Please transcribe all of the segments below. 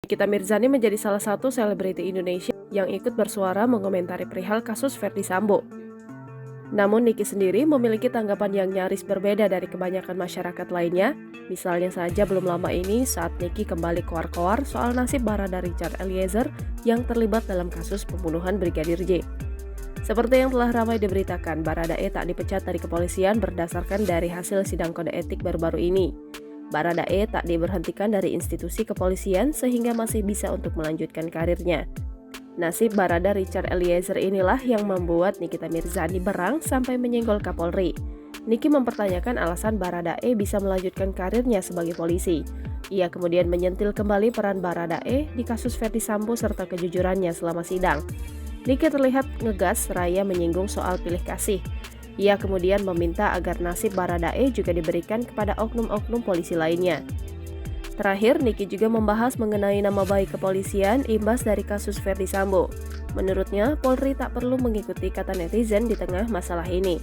Nikita Mirzani menjadi salah satu selebriti Indonesia yang ikut bersuara mengomentari perihal kasus Verdi Sambo. Namun Niki sendiri memiliki tanggapan yang nyaris berbeda dari kebanyakan masyarakat lainnya. Misalnya saja belum lama ini saat Niki kembali koar-koar soal nasib Barada Richard Eliezer yang terlibat dalam kasus pembunuhan Brigadir J. Seperti yang telah ramai diberitakan, Baradae tak dipecat dari kepolisian berdasarkan dari hasil sidang kode etik baru-baru ini. Baradae tak diberhentikan dari institusi kepolisian sehingga masih bisa untuk melanjutkan karirnya. Nasib Barada Richard Eliezer inilah yang membuat Nikita Mirzani berang sampai menyenggol Kapolri. Niki mempertanyakan alasan Baradae bisa melanjutkan karirnya sebagai polisi. Ia kemudian menyentil kembali peran Baradae di kasus Verdi Sambo serta kejujurannya selama sidang. Niki terlihat ngegas seraya menyinggung soal pilih kasih. Ia kemudian meminta agar nasib Baradae juga diberikan kepada oknum-oknum polisi lainnya. Terakhir, Niki juga membahas mengenai nama baik kepolisian imbas dari kasus Verdi Sambo. Menurutnya, Polri tak perlu mengikuti kata netizen di tengah masalah ini.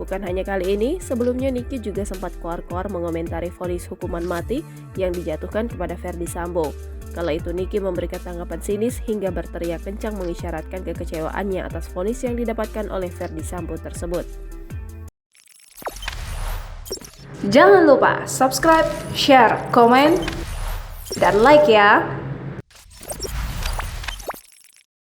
Bukan hanya kali ini, sebelumnya Niki juga sempat koar-koar mengomentari vonis hukuman mati yang dijatuhkan kepada Verdi Sambo. Kala itu Niki memberikan tanggapan sinis hingga berteriak kencang mengisyaratkan kekecewaannya atas vonis yang didapatkan oleh Verdi Sambo tersebut. Jangan lupa subscribe, share, komen, dan like ya!